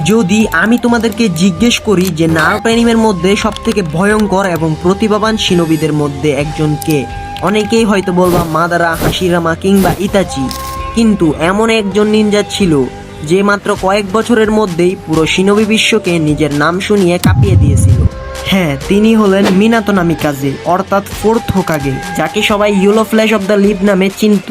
যদি আমি তোমাদেরকে জিজ্ঞেস করি যে নারুটো অ্যানিমের মধ্যে সবথেকে ভয়ঙ্কর এবং প্রতিভাবান শিনোবিদের মধ্যে একজন কে, অনেকেই হয়তো বলবা মাদারা, হাশিরামা কিংবা ইতাচি। কিন্তু এমন একজন নিনজা ছিল যে মাত্র কয়েক বছরের মধ্যেই পুরো শিনোবি বিশ্বকে নিজের নাম শুনিয়ে কাঁপিয়ে দিয়েছিল। হ্যাঁ, তিনি হলেন মিনাতো নামিকাজে, অর্থাৎ ফোর্থ হোকাগে, যাকে সবাই yellow flash of the leaf নামে চিনত।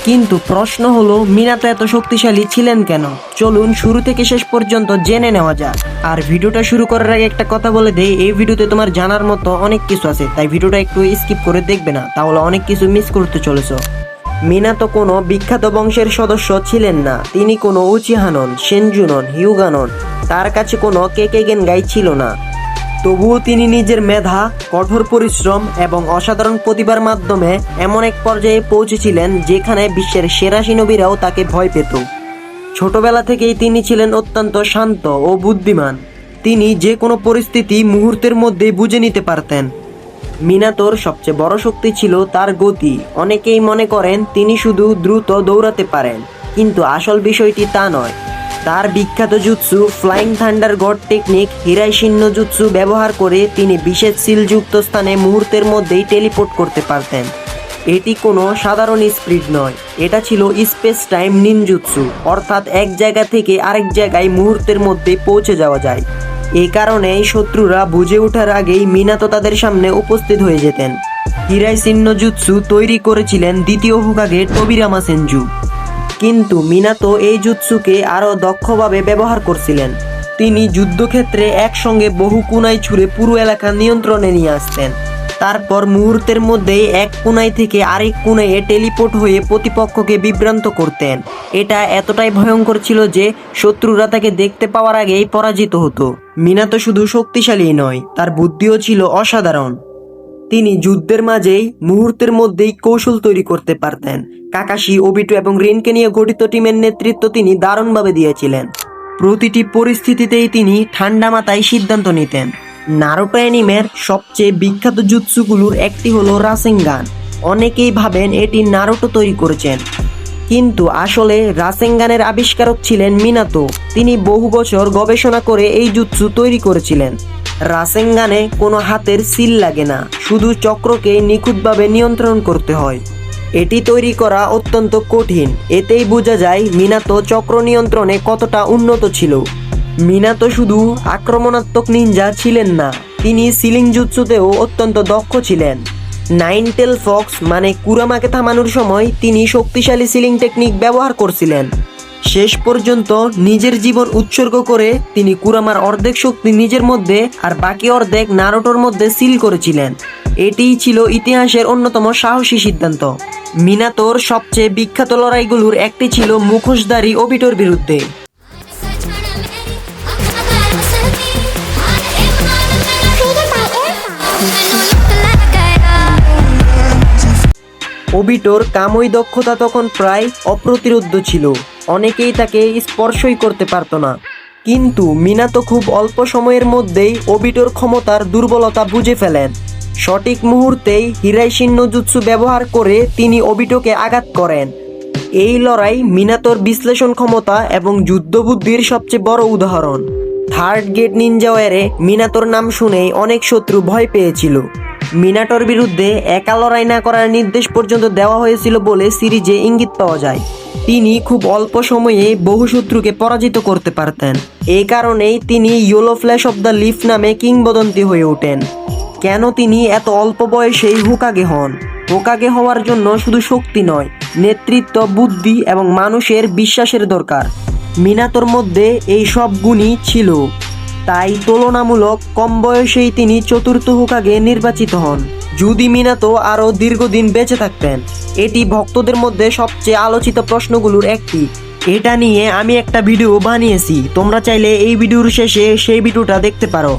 কিন্তু প্রশ্ন হলো, মিনাতো এত শক্তিশালী ছিলেন কেন? চলুন শুরু থেকে শেষ পর্যন্ত জেনে নেওয়া যাক। আর ভিডিওটা শুরু করার আগে একটা কথা বলে দেই, এই ভিডিওতে তোমার জানার মতো অনেক কিছু আছে, তাই ভিডিওটা একটু স্কিপ করে দেখবে না, তাহলে অনেক কিছু মিস করতে চলেছো। মিনাতো কোনো বিখ্যাত বংশের সদস্য ছিলেন না। তিনি কোনো উচিহা নন, সেনজু নন, হিউগা নন, তার কাছে কোনো কেকেগেনগাই ছিল না। তবুও তিনি নিজের মেধা, কঠোর পরিশ্রম এবং অসাধারণ প্রতিভার মাধ্যমে এমন এক পর্যায়ে পৌঁছেছিলেন যেখানে বিশ্বের সেরা শিনোবিরাও তাকে ভয় পেত। ছোটবেলা থেকেই তিনি ছিলেন অত্যন্ত শান্ত ও বুদ্ধিমান। তিনি যে কোনো পরিস্থিতি মুহূর্তের মধ্যেই বুঝে নিতে পারতেন। মিনাতোর সবচেয়ে বড় শক্তি ছিল তার গতি। অনেকেই মনে করেন তিনি শুধু দ্রুত দৌড়াতে পারেন, কিন্তু আসল বিষয়টি তা নয়। তার বিখ্যাত জুৎসু ফ্লাইং থান্ডার গড টেকনিক হিরাইশিন্ন জুৎসু ব্যবহার করে তিনি বিশেষ সিলযুক্ত স্থানে মুহূর্তের মধ্যেই টেলিপোর্ট করতে পারতেন। এটি কোনো সাধারণ স্পিড নয়, এটা ছিল স্পেস টাইম নিনজুৎসু, অর্থাৎ এক জায়গা থেকে আরেক জায়গায় মুহূর্তের মধ্যে পৌঁছে যাওয়া যায়। এই কারণেই শত্রুরা বুঝে ওঠার আগেই মিনাতো তাদের সামনে উপস্থিত হয়ে যেতেন। হিরাইশিন্ন জুৎসু তৈরি করেছিলেন দ্বিতীয় হোকাগে টোবিরামা সেনজু। কিন্তু মিনাতো এই জুৎসুকে আরও দক্ষভাবে ব্যবহার করছিলেন। তিনি যুদ্ধক্ষেত্রে একসঙ্গে বহু কুনাই ছুঁড়ে পুরো এলাকা নিয়ন্ত্রণে নিয়ে আসতেন। তারপর মুহূর্তের মধ্যেই এক কুনাই থেকে আরেক কুনাইয়ে টেলিপোর্ট হয়ে প্রতিপক্ষকে বিভ্রান্ত করতেন। এটা এতটাই ভয়ঙ্কর ছিল যে শত্রুরা তাকে দেখতে পাওয়ার আগেই পরাজিত হতো। মিনাতো শুধু শক্তিশালী নয়, তার বুদ্ধিও ছিল অসাধারণ। তিনি যুদ্ধের মাঝেই মুহূর্তের মধ্যেই কৌশল তৈরি করতে পারতেন। কাকাশি, ওবিটো এবং রিনকে নিয়ে গঠিত টিমের নেতৃত্ব তিনি দারুণভাবে দিয়েছিলেন। প্রতিটি পরিস্থিতিতেই তিনি ঠান্ডা মাথায় সিদ্ধান্ত নিতেন। নারুটো অ্যানিমের সবচেয়ে বিখ্যাত জুৎসুগুলোর একটি হলো রাসেনগান। অনেকেই ভাবেন এটি নারুটো তৈরি করেছেন, কিন্তু আসলে রাসেনগানের আবিষ্কারক ছিলেন মিনাতো। তিনি বহু বছর গবেষণা করে এই জুৎসু তৈরি করেছিলেন। রাসেনগানে কোনো হাতের সিল লাগে না, শুধু চক্রকে নিখুঁতভাবে নিয়ন্ত্রণ করতে হয়। এটি তৈরি করা অত্যন্ত কঠিন। এতেই বোঝা যায় মিনাতো চক্র নিয়ন্ত্রণে কতটা উন্নত ছিল। মিনাতো শুধু আক্রমণাত্মক নিনজা ছিলেন না, তিনি সিলিং জুৎসুতেও অত্যন্ত দক্ষ ছিলেন। নাইন টেল ফক্স মানে কুরামাকে থামানোর সময় তিনি শক্তিশালী সিলিং টেকনিক ব্যবহার করছিলেন। শেষ পর্যন্ত নিজের জীবন উৎসর্গ করে তিনি কুরামার অর্ধেক শক্তি নিজের মধ্যে আর বাকি অর্ধেক নারুটোর মধ্যে সিল করেছিলেন। এটিই ছিল ইতিহাসের অন্যতম সাহসী সিদ্ধান্ত। মিনাতোর সবচেয়ে বিখ্যাত লড়াইগুলোর একটি ছিল মুখোশধারী ওবিটোর বিরুদ্ধে। ওবিটোর কামই দক্ষতা তখন প্রায় অপ্রতিরোধ্য ছিল। অনেকেই তাকে স্পর্শই করতে পারত না। কিন্তু মিনাতো খুব অল্প সময়ের মধ্যেই ওবিটোর ক্ষমতার দুর্বলতা বুঝে ফেলেন। সঠিক মুহূর্তেই হিরাইশিন্ন জুৎসু ব্যবহার করে তিনি ওবিটোকে আঘাত করেন। এই লড়াই মিনাতোর বিশ্লেষণ ক্ষমতা এবং যুদ্ধবুদ্ধির সবচেয়ে বড় উদাহরণ। থার্ড গেট নিনজা ওয়ারে মিনাতোর নাম শুনেই অনেক শত্রু ভয় পেয়েছিল। মিনাটোর বিরুদ্ধে একা লড়াই না করার নির্দেশ পর্যন্ত দেওয়া হয়েছিল বলে সিরিজে ইঙ্গিত পাওয়া যায়। তিনি খুব অল্প সময়ে বহু শত্রুকে পরাজিত করতে পারতেন। এই কারণেই তিনি yellow flash of the leaf নামে কিংবদন্তি হয়ে ওঠেন। কেন তিনি এত অল্প বয়সেই হোকাগে হন? হোকাগে হওয়ার জন্য শুধু শক্তি নয়, নেতৃত্ব, বুদ্ধি এবং মানুষের বিশ্বাসের দরকার। মিনাতোর মধ্যে এই সব গুণই ছিল। তাই তুলনামূলক কম বয়সেই তিনি চতুর্থ হোকাগে নির্বাচিত হন। যদি মিনাতো আরও দীর্ঘদিন বেঁচে থাকতেন। এটি ভক্তদের মধ্যে সবচেয়ে আলোচিত প্রশ্নগুলোর একটি। এটা নিয়ে আমি একটা ভিডিও বানিয়েছি, তোমরা চাইলে এই ভিডিওর শেষে সেই ভিডিওটা দেখতে পারো।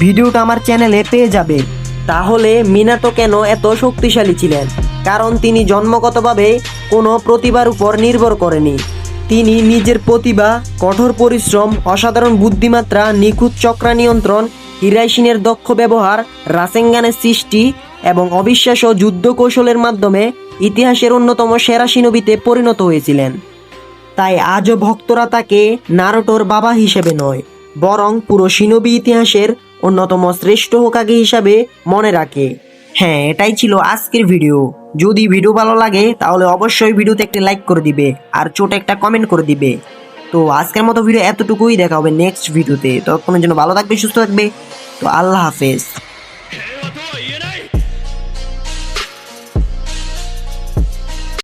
ভিডিওটা আমার চ্যানেলে পেয়ে যাবে। তাহলে মিনাতো কেন এত শক্তিশালী ছিলেন? কারণ তিনি জন্মগতভাবে কোনো প্রতিভার উপর নির্ভর করেনি। তিনি নিজের প্রতিভা, কঠোর পরিশ্রম, অসাধারণ বুদ্ধিমাত্রা, নিখুঁত চক্রা নিয়ন্ত্রণ, হিরাইশিনের দক্ষ ব্যবহার, রাসেনগানের সৃষ্টি এবং অবিশ্বাস্য যুদ্ধ কৌশলের মাধ্যমে ইতিহাসের অন্যতম সেরা শিনোবিতে পরিণত হয়েছিলেন। তাই আজও ভক্তরা তাকে নারুটোর বাবা হিসেবে নয়, বরং পুরো শিনোবি ইতিহাসের অন্যতম শ্রেষ্ঠ হোকাগে হিসাবে মনে রাখে। হ্যাঁ, এটাই ছিল আজকের ভিডিও। যদি ভিডিও ভালো লাগে তাহলে অবশ্যই ভিডিওতে একটা লাইক করে দিবে আর ছোট একটা কমেন্ট করে দিবে। তো আজকের মতো ভিডিও এতটুকুই, দেখা হবে নেক্সট ভিডিওতে। ততক্ষণের জন্য ভালো থাকবে, সুস্থ থাকবে। তো আল্লাহ হাফেজ।